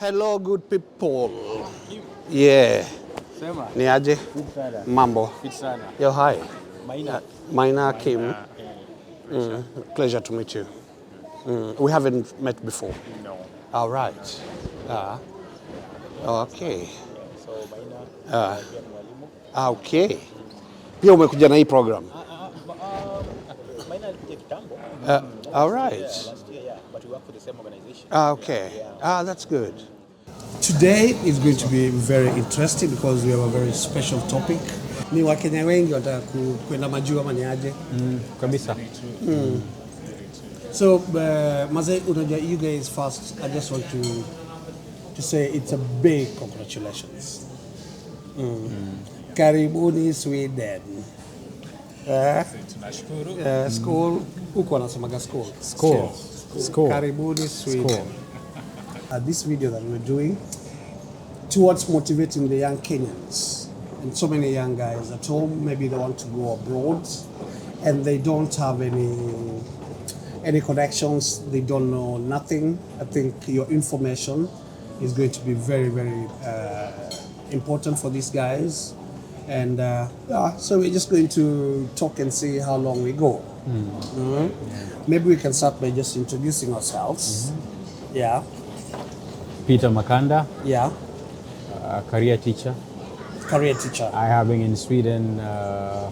Hello, good people. Yeah. Sema. Ni aje? Fit sana. Mambo. Fit sana. Yo, hi. Maina. Maina Kim. Pleasure to meet you. We haven't met before. No. All right. Okay. So Maina pia ni mwalimu. Okay. Pia umekuja na hii program. Maina alikuja kitambo. All right. Yeah, last year, yeah. But we work for the same organization. Okay. That's good. Today is going to be very interesting because we have a very special topic. Ni Wakenya wengi wataka kwenda majuu ama ni aje? Kabisa. So, Maze, unajua, you guys first, I just want to say it's a big congratulations. Karibuni Sweden. Tunashukuru. School, huko wanasemaga school. School. Karibuni Sweden. This video that we're doing towards motivating the young Kenyans and so many young guys at home, maybe they want to go abroad and they don't have any connections, they don't know nothing. I think your information is going to be very, very important for these guys. And so we're just going to talk and see how long we go. Maybe we can start by just introducing ourselves. Yeah. Peter Makanda. Yeah. Career teacher. Career teacher. I have been in Sweden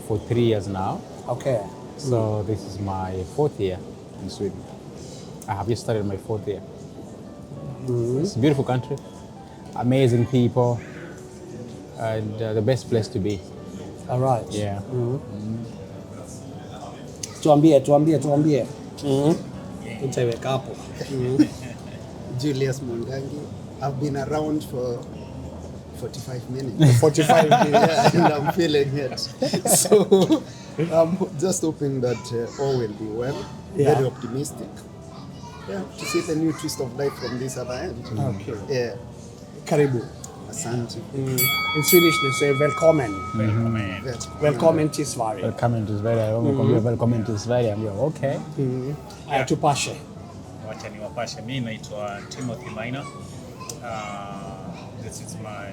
for 3 years now. Okay. So this is my 4th year in Sweden. I have just started my 4th year. It's a beautiful country, amazing people, and the best place to be. All right. Yeah. Tuambie. Utaweka hapo. Julius Mundangi. I've been around for 45 minutes. 45 minutes. Yeah, and I'm feeling it. So I'm just hoping that all will be well. Yeah. Very optimistic. Yeah, to see the new twist of life from this other end. Okay. Yeah. Karibu. Asante. In Swedish they say välkommen. Välkommen till Sverige. Welcome to Sverige. Welcome to Sverige. I'm like, okay. Tupashe. Wacha niwapashe. Mimi naitwa Timothy Maina. This is my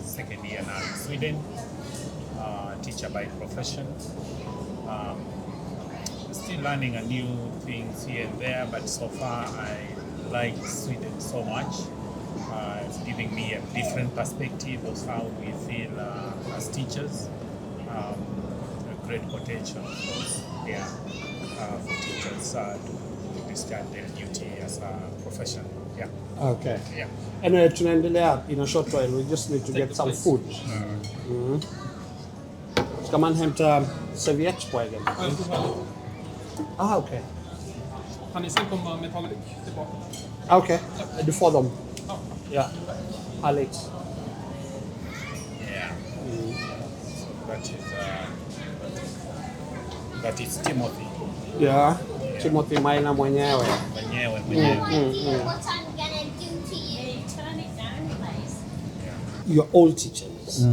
2nd year now in Sweden. Teacher by profession. Still learning a new things here and there, but so far I like Sweden so much. It's giving me a different perspective of how we feel as teachers. A great potential, of course, for teachers to discharge their duty as a profession. Yeah. Okay. Yeah. Anyway, tunaendelea in a short while. We just need to get some food. Ska man hämta serviett på egen? Okay. Kan ni sen komma med tallrik tillbaka? Okay. Du får dem. Ja. Alex. Yeah. That is Timothy. Yeah. Timothy Maina mwenyewe. Mwenyewe. What I'm gonna do to you? Turn it down, please. You're all teachers,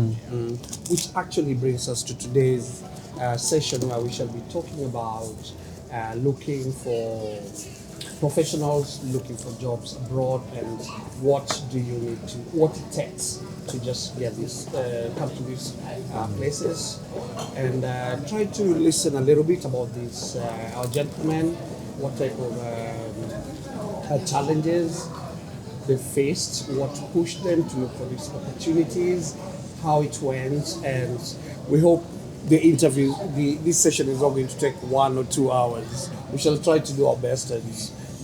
which actually brings us to today's session where we shall be talking about looking for professionals, looking for jobs abroad, and what it takes to just get this, come to these places, and try to listen a little bit about these our gentlemen, what type of challenges they faced, what pushed them to look for these opportunities, how it went, and we hope the interview, this session is not going to take 1 or 2 hours. We shall try to do our best and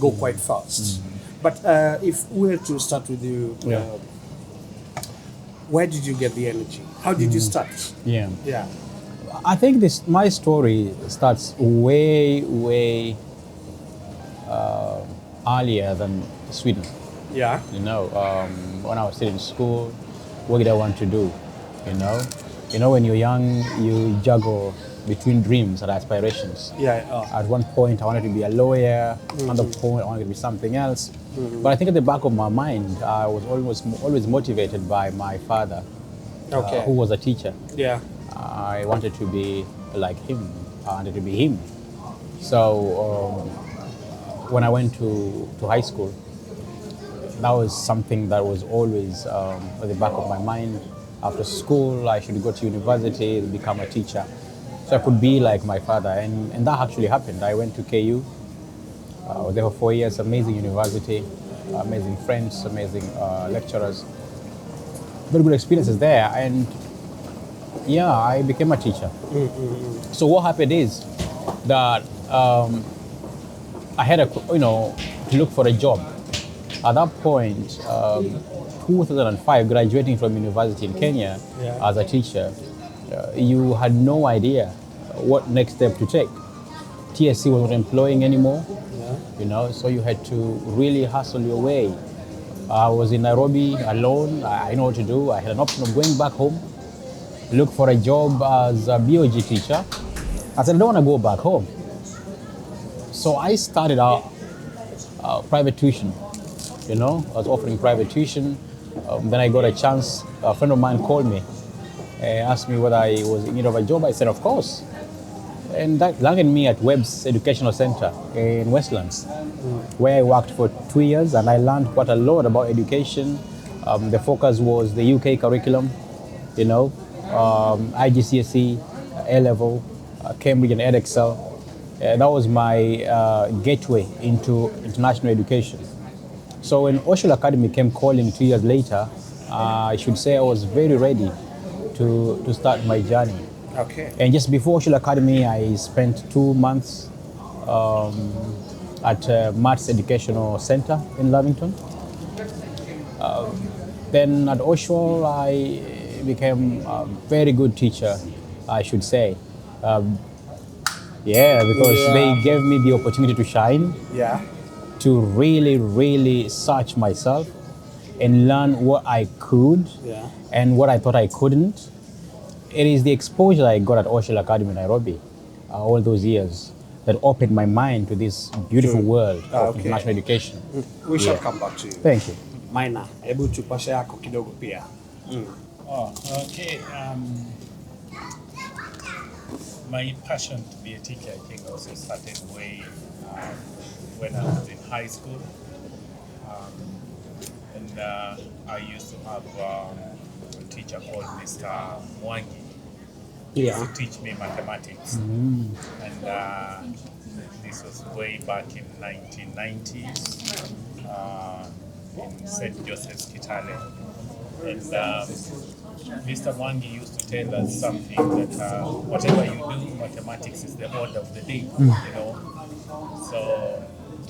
go quite fast. But if we were to start with you, where did you get the energy? How did you start? Yeah. Yeah. I think my story starts way earlier than Sweden. Yeah. You know, when I was still in school, what did I want to do? You know, when you're young, you juggle between dreams and aspirations. Yeah. At one point, I wanted to be a lawyer. Another point, I wanted to be something else. But I think at the back of my mind, I was always motivated by my father, who was a teacher. Yeah. I wanted to be like him. I wanted to be him. So when I went to high school, that was something that was always at the back of my mind. After school, I should go to university to become a teacher, so I could be like my father, and that actually happened. I went to KU. I was there for 4 years. Amazing university, amazing friends, amazing lecturers. Very good experiences there, and yeah, I became a teacher. So what happened is that I had to look for a job. At that point, 2005, graduating from university in Kenya as a teacher, you had no idea what next step to take. TSC was not employing anymore, so you had to really hustle your way. I was in Nairobi alone. I know what to do. I had an option of going back home, look for a job as a BOG teacher. I said, I don't want to go back home. So I started out private tuition. I was offering private tuition. Then I got a chance. A friend of mine called me and asked me whether I was in need of a job. I said, of course. And that landed me at Webb's Educational Center in Westlands, where I worked for 2 years, and I learned quite a lot about education. The focus was the UK curriculum, IGCSE, A-level, Cambridge and EdExcel. That was my gateway into international education. So when Oshel Academy came calling 2 years later, I should say I was very ready to start my journey. Okay. And just before Oshel Academy, I spent 2 months at Matt's Educational Center in Lavington. Then at Oshel, I became a very good teacher, I should say. Because they gave me the opportunity to shine, to really, really search myself and learn what I could and what I thought I couldn't. It is the exposure I got at Oshel Academy in Nairobi all those years that opened my mind to this beautiful world of international education. We shall come back to you. Thank you. Maina, hebu tupashe yako kidogo pia. Okay. My passion to be a teacher, I think, also started way when I was in high school. And I used to have a teacher called Mr. Mwangi. He used to teach me mathematics. And this was way back in 1990s in St. Joseph's Kitale. And Mr. Mwangi used to tell us something that whatever you do, mathematics is the order of the day, So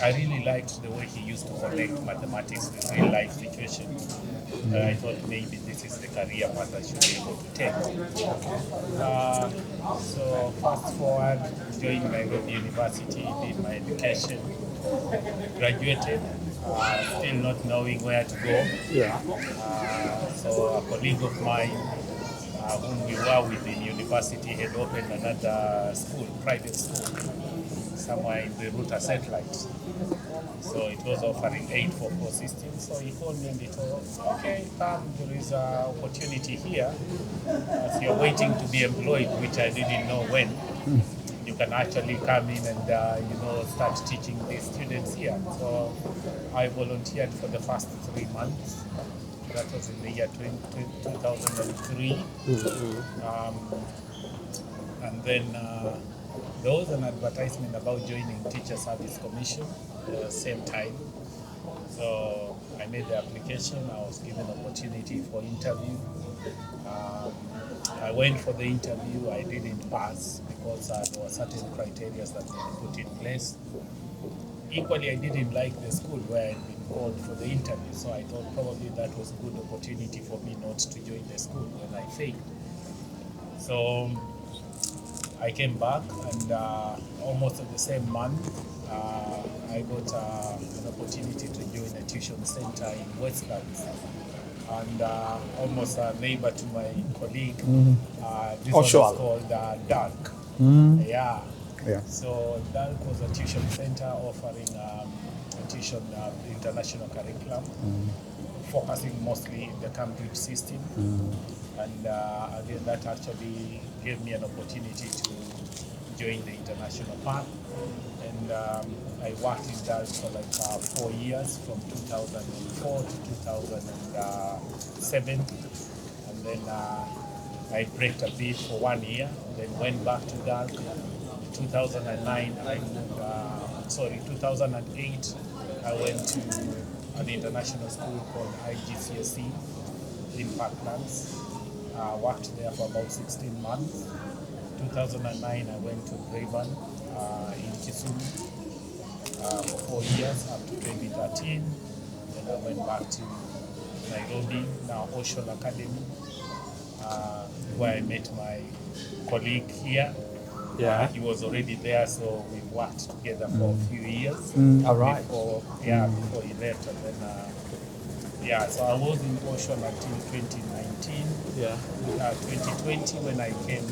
I really liked the way he used to connect mathematics with real life situations. I thought maybe this is the career path I should be able to take. So fast forward, joined Nairobi University, did my education, graduated, still not knowing where to go. So a colleague of mine, whom we were with in university, had opened another school, private school, somewhere in the Ruta satellite. So it was offering 844 systems. So he called me and he told us, okay, come, there is an opportunity here. As you're waiting to be employed, which I didn't know when, you can actually come in and start teaching these students here. So I volunteered for the first 3 months. That was in the year 2003. And then there was an advertisement about joining Teacher Service Commission at the same time. So I made the application. I was given opportunity for interview. I went for the interview. I didn't pass because there were certain criteria that were put in place. Equally, I didn't like the school where I'd been called for the interview, so I thought probably that was a good opportunity for me not to join the school when I failed. So I came back, and almost at the same month, I got an opportunity to join a tuition center in Westlands. And almost a neighbor to my colleague, this one was called Dark. So Dark was a tuition center offering a tuition international curriculum, focusing mostly in the Cambridge system. And again, that actually gave me an opportunity to joined the international path, and I worked in that for like 4 years, from 2004 to 2007, and then I braked a bit for 1 year, then went back to that. 2009, 2008, I went to an international school called IGCSE in Parklands. Worked there for about 16 months. 2009, I went to Craven in Kisumu for 4 years up to 2013. Then I went back to Nairobi, now Ocean Academy, where I met my colleague here. He was already there, so we worked together for a few years. All right. Before he left, and then so I was in Ocean until 2019. 2020 when I came.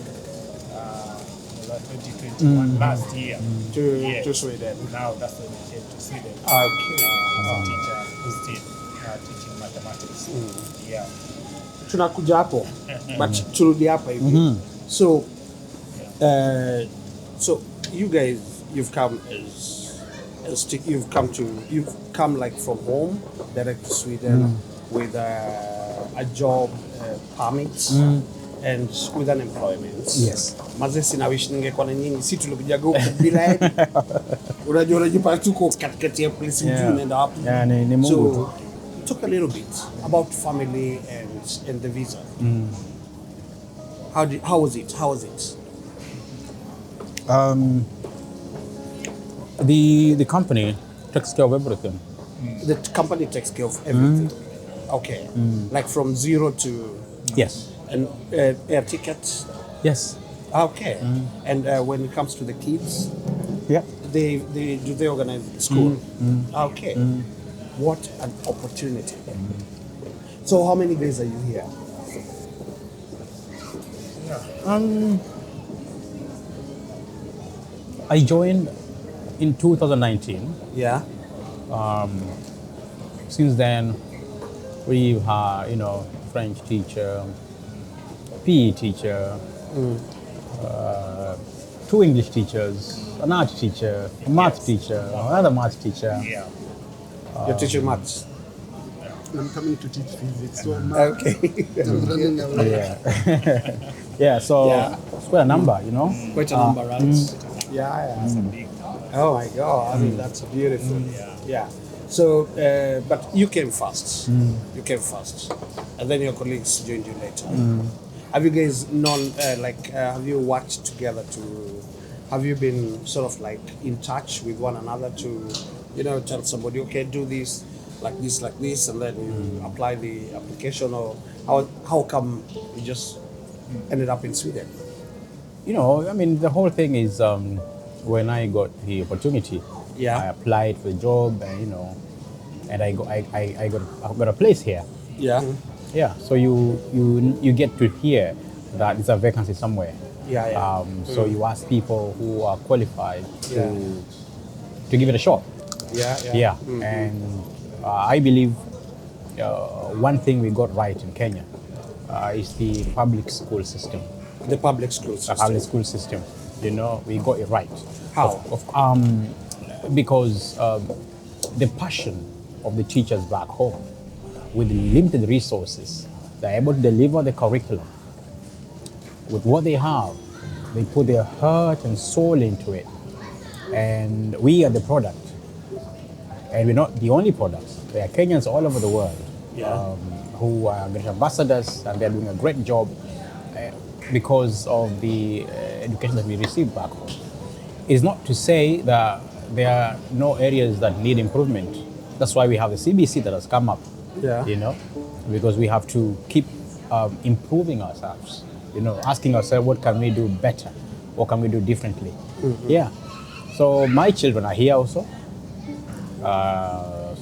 2021 last year To Sweden. Now that's when I came to Sweden. Okay. As a teacher, still teaching mathematics. Tunakuja hapo, but turudi hapa hivi. So, so you guys, you've come you've come like from home direct to Sweden with a job permit and with an employment. Yes. Mazee sina wish ningekuwa na nyinyi, si tulikujaga huku bila hadi. Unajua unajipata tuko katikati ya place mjini unaenda wapi. Ni Mungu tu. So talk a little bit about family and the visa. How was it? The company takes care of everything. The company takes care of everything. Okay. Like from zero to Yes. and air tickets. Yes. Okay. And when it comes to the kids, Yeah. they organize school. Okay. What an opportunity. So how many days are you here? I joined in 2019. Yeah. Since then, we've had, French teacher, PE teacher, 2 English teachers, an art teacher, a math teacher, another math teacher. Yeah. You're teaching maths. I'm coming to teach physics, so I'm Okay. running away. Yeah. Yeah, so it's quite a number, Quite a number, right? Yeah. It's a big Oh my God! I mean, that's beautiful. Yeah. So, but you came first. You came first, and then your colleagues joined you later. Have you guys known? Have you worked together to? Have you been sort of like in touch with one another to, tell somebody, okay, do this, like this, and then you apply the application, or how come you just ended up in Sweden? The whole thing is when I got the opportunity, I applied for the job, and I got a place here. Yeah. Yeah, so you get to hear that there's a vacancy somewhere. So you ask people who are qualified to give it a shot. Yeah. And I believe one thing we got right in Kenya is the public school system. The public school system. The public school system. We got it right. How? Because the passion of the teachers back home, with limited resources, they're able to deliver the curriculum. With what they have, they put their heart and soul into it. And we are the product. And we're not the only products. There are Kenyans all over the world who are great ambassadors, and they're doing a great job because of the education that we receive back home. It's not to say that there are no areas that need improvement. That's why we have the CBC that has come up, because we have to keep improving ourselves, asking ourselves, what can we do better? What can we do differently? Yeah. So my children are here also.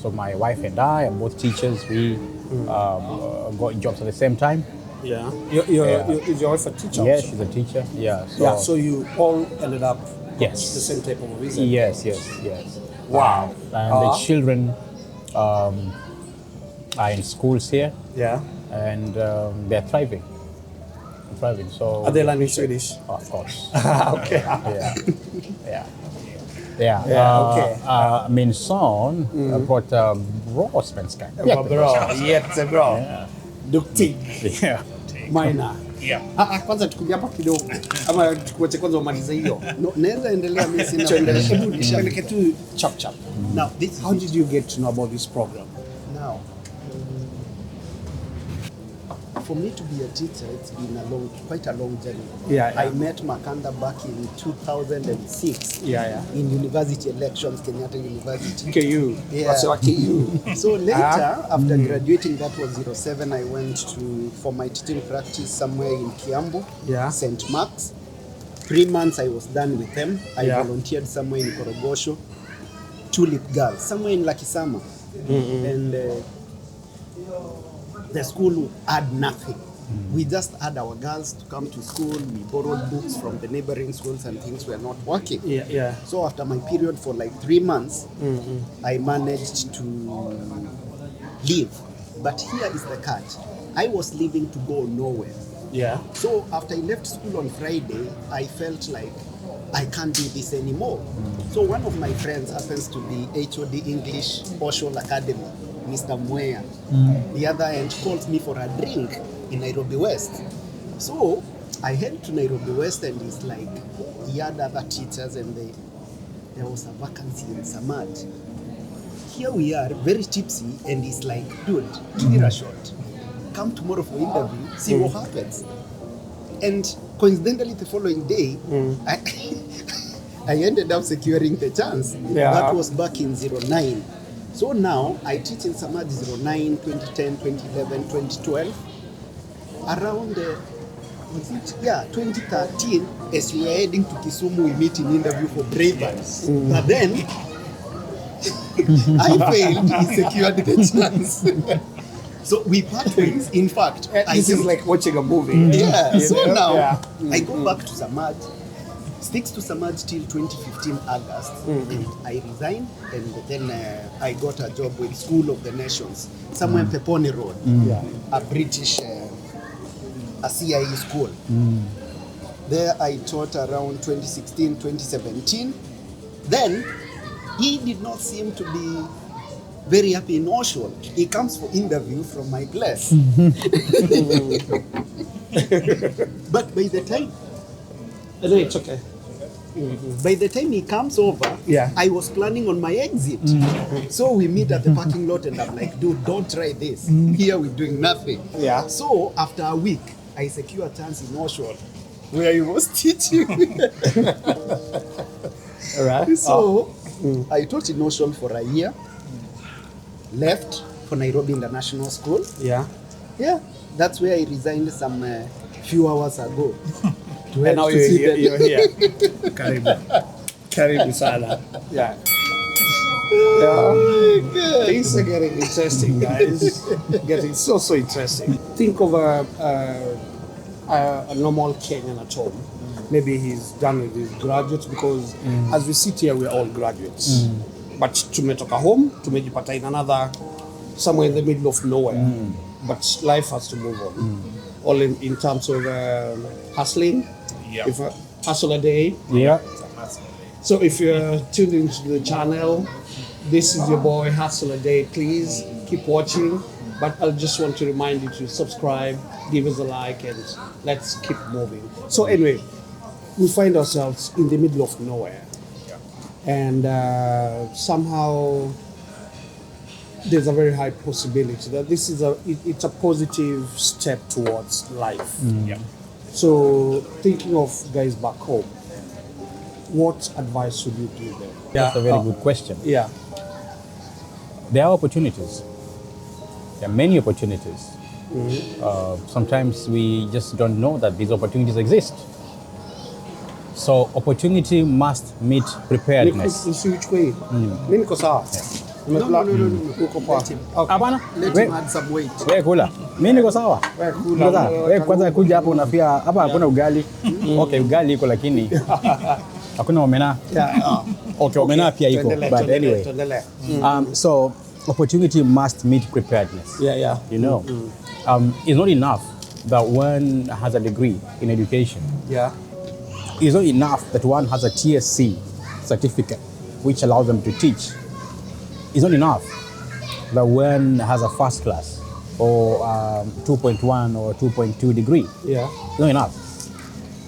So my wife and I are both teachers. We got jobs at the same time. Yeah. Is your wife a teacher? Yeah, also? she's a teacher. Yeah. So you all ended up Yes. the same type of visa? Yes. Wow. And the children are in schools here. Yeah. And they're thriving. thriving. So Are they learning Swedish? Of course. Okay. Yeah. Yeah. Okay. Min son pratar bra svenska. Vad bra, jättebra. Duktig. Yeah. Maina. Yeah. Kwanza tukuja hapa kidogo. Ama tukuache kwanza umalize hiyo. No, naweza endelea mimi sina. Hebu nishapeleke tu chap chap. Now, this How did you get to know about this program? now, for me to be a teacher, it's been quite a long journey. Yeah, yeah. I met Makanda back in 2006 Yeah. in university elections, Kenyatta University. KU. Yeah. What's your KU? So later, after graduating, that was 07, I went for my teaching practice somewhere in Kiambu, Yeah. St. Mark's. 3 months I was done with them. I Yeah. volunteered somewhere in Korogosho, Tulip Girls, somewhere in Lakisama. And the school had nothing. We just had our girls to come to school. We borrowed books from the neighboring schools and things were not working. Yeah. So after my period for like 3 months, I managed to leave. But here is the catch. I was leaving to go nowhere. Yeah. So after I left school on Friday, I felt like I can't do this anymore. So one of my friends happens to be HOD English Oshol Academy, Mr. Mwea. The other end calls me for a drink in Nairobi West. So I head to Nairobi West and it's like he had other teachers and there was a vacancy in Samad. Here we are, very tipsy, and he's like, dude, give it a shot. Come tomorrow for interview, see what happens. And coincidentally, the following day, I ended up securing the chance. Yeah. That was back in 09. So now I teach in Samad 09, 2010, 2011, 2012. Around 2013, as we were heading to Kisumu, we meet in interview for Bravers. But then I failed, he secured the chance. So we part ways. In fact, This is like watching a movie. yeah. You So know? now Yeah. I go back to Samad, sticks to Samad till 2015 August, and I resign, and then I got a job with School of the Nations, somewhere in Peponi Road, a British, a CIE school. There I taught around 2016, 2017. Then he did not seem to be very happy in Osho. He comes for interview from my place. But by the time No, it's okay. By the time he comes over, Yeah. I was planning on my exit. So we meet at the parking lot and I'm like, dude, don't try this. Here we're doing nothing. Yeah. So after a week, I secure a chance in Oshon where he was teaching. All right. So I taught in Oshon for a year, left for Nairobi International School. Yeah. Yeah, that's where I resigned some few hours ago. To And head now to see them. you're here. Karibu. Karibu sana. Yeah. Yeah. Things are getting interesting, guys. Getting so interesting. Think of a normal Kenyan at home. Maybe he's done with his graduates because as we sit here, we're all graduates. But tumetoka home, tumejipata in another, somewhere in the middle of nowhere. But life has to move on. All in terms of hustling. Yeah. If a hustle a day. Yeah. So if you're tuned into the channel, this is your boy Hustle a Day. Please keep watching. But I just want to remind you to subscribe, give us a like, and let's keep moving. So anyway, we find ourselves in the middle of nowhere. And somehow there's a very high possibility that this is it's a positive step towards life. Yeah. So thinking of guys back home, what advice would you give them? That's a very good question. Yeah. There are opportunities. There are many opportunities. Sometimes we just don't know that these opportunities exist. So opportunity must meet preparedness. Usichukue. Mimi niko sawa. No. Uko poa. Let him, Hapana. let We- him add some weight. Wewe kula. Mimi niko sawa. Wewe kula. Niko sawa. Wewe kwanza kuja hapo unafia hapa hakuna ugali. Okay, ugali iko lakini hakuna omena. Yeah. Okay, omena pia iko. Tuendelee, But tuendelee, anyway. tuendelee. So opportunity must meet preparedness. Yeah. You know, it's not enough that one has a degree in education. Yeah. It's not enough that one has a TSC certificate, which allows them to teach. It's not enough that one has a first class or 2.1 or 2.2 degree. Yeah. It's not enough.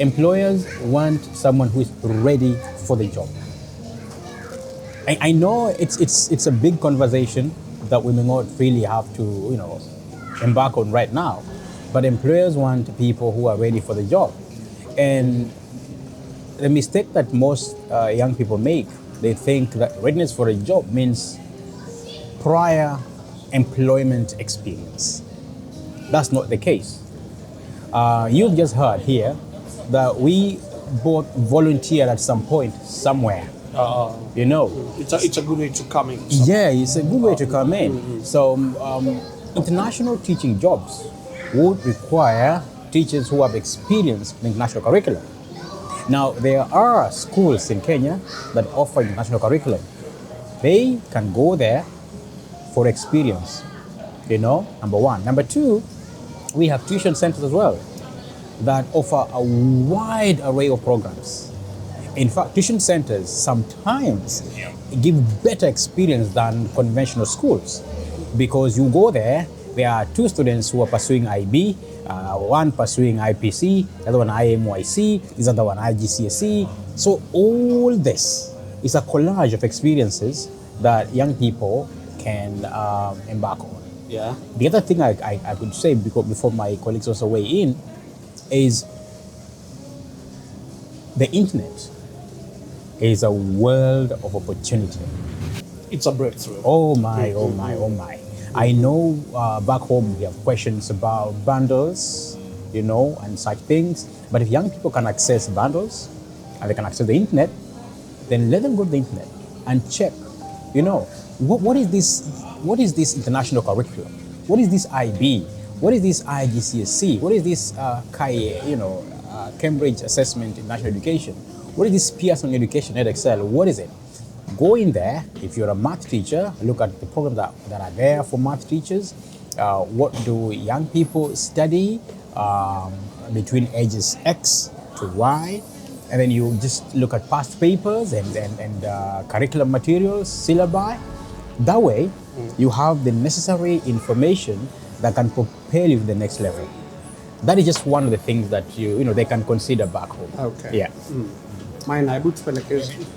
Employers want someone who is ready for the job. I know it's a big conversation that we may not really have to, embark on right now, but employers want people who are ready for the job. And the mistake that most young people make, they think that readiness for a job means prior employment experience. That's not the case. You've just heard here that we both volunteered at some point somewhere. It's a good way to come in. Yeah, it's a good way to come in. So international teaching jobs would require teachers who have experience in international curriculum. Now, there are schools in Kenya that offer international curriculum. They can go there for experience, number one. Number two, we have tuition centers as well that offer a wide array of programs. In fact, tuition centers sometimes give better experience than conventional schools, because you go there are two students who are pursuing IB, one pursuing IPC, the other one IMYC, this other one IGCSE. So all this is a collage of experiences that young people can embark on. Yeah. The other thing I could say, before my colleagues also weigh in, is the internet is a world of opportunity. It's a breakthrough. Oh my. I know back home we have questions about bundles, and such things. But if young people can access bundles and they can access the internet, then let them go to the internet and check, what is this international curriculum? What is this IB? What is this IGCSE? What is this Cambridge Assessment in National Education? What is this Pearson Education EdXL? What is it? Go in there. If you're a math teacher, look at the programs that are there for math teachers. What do young people study between ages X to Y? And then you just look at past papers and curriculum materials, syllabi. That way, you have the necessary information that can propel you to the next level. That is just one of the things that they can consider back home. Okay. Yeah. Mine, I would spell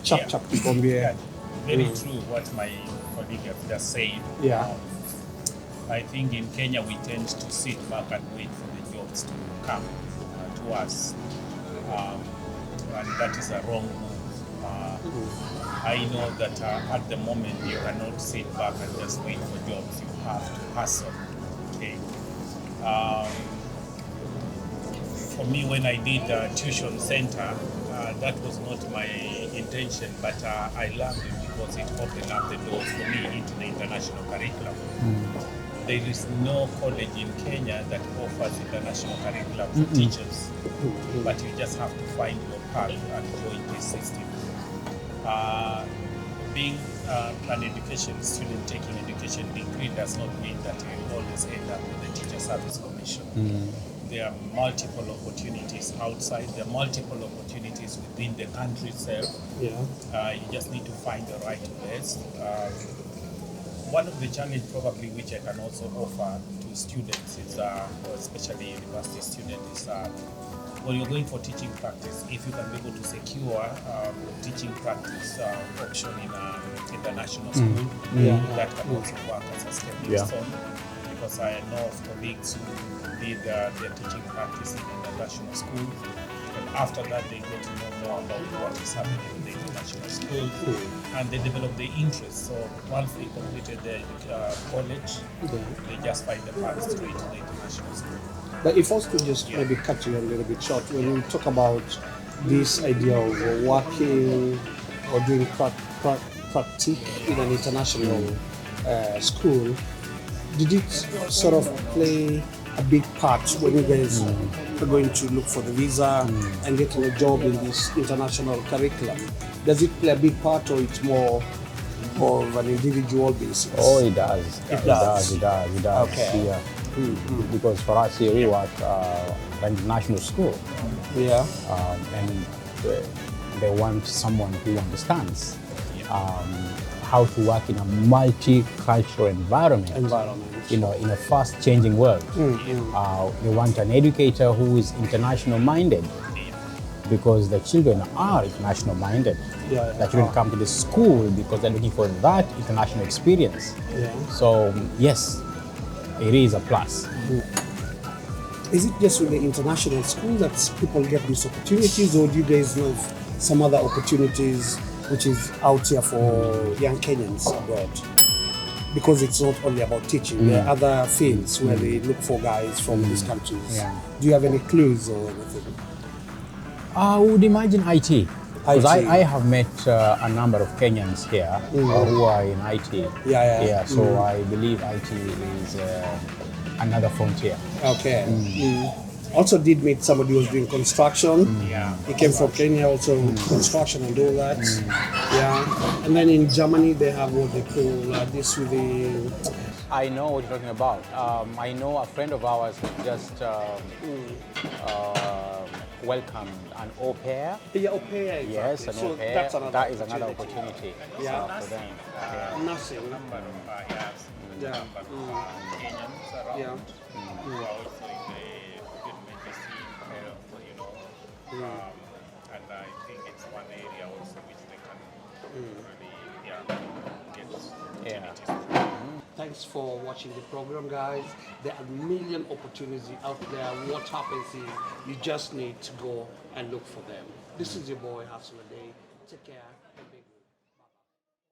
chap Yeah, very true what my colleague have just said. Yeah. I think in Kenya we tend to sit back and wait for the jobs to come to us, and that is a wrong move. I know that at the moment you cannot sit back and just wait for jobs. You have to hustle. Okay. For me, when I did tuition center, that was not my intention, but I learned it because it opened up the doors for me into the international curriculum. There is no college in Kenya that offers international curriculum for teachers, but you just have to find your path and join this system. Being an education student taking education degree does not mean that you will always end up with the Teacher Service Commission. There are multiple opportunities outside. There are multiple opportunities within the country itself. Yeah. You just need to find the right place. One of the challenges probably which I can also offer to students is, especially university students, is when you're going for teaching practice, if you can be able to secure teaching practice option in an international school, that can also work as a stepping stone. Because I know of colleagues who did their teaching practice in international school, and after that they get to know more about what is happening in the international school, and they develop the interest. So once they completed their college, they just find the path straight to the international school. But if I was to just maybe cut you a little bit short, when you talk about this idea of working or doing practice in an international school, did it sort of play a big part when you guys are going to look for the visa and getting a job in this international curriculum? Does it play a big part, or it's more of an individual basis? Oh, it does. It does. Okay. Yeah. because for us here we were at an international school, Yeah. and they want someone who understands how to work in a multicultural environment. In a fast-changing world. They want an educator who is international-minded, because the children are international-minded. The children come to the school because they're looking for that international experience. So yes, it is a plus. Is it just with the international school that people get these opportunities, or do you guys know some other opportunities which is out here for young Kenyans abroad? Because it's not only about teaching, there are other fields where they look for guys from these countries. Do you have any clues or anything? I would imagine IT. Because IT. I have met a number of Kenyans here who are in IT. So I believe IT is another frontier. Okay. Also did meet somebody who was doing construction. He came from Kenya, also construction and all that. And then in Germany they have what they call this with the... I know what you're talking about. I know a friend of ours who just welcomed an au pair. Au pair, exactly. Yes, an au pair. That is another opportunity for them. Nursing. Number of Kenyans around who are also in the good medicine, and I think it's one area also which they can really get opportunities. Thanks for watching the program, guys. There are a million opportunities out there. What happens is you just need to go and look for them. This is your boy Hustler Day. Take care.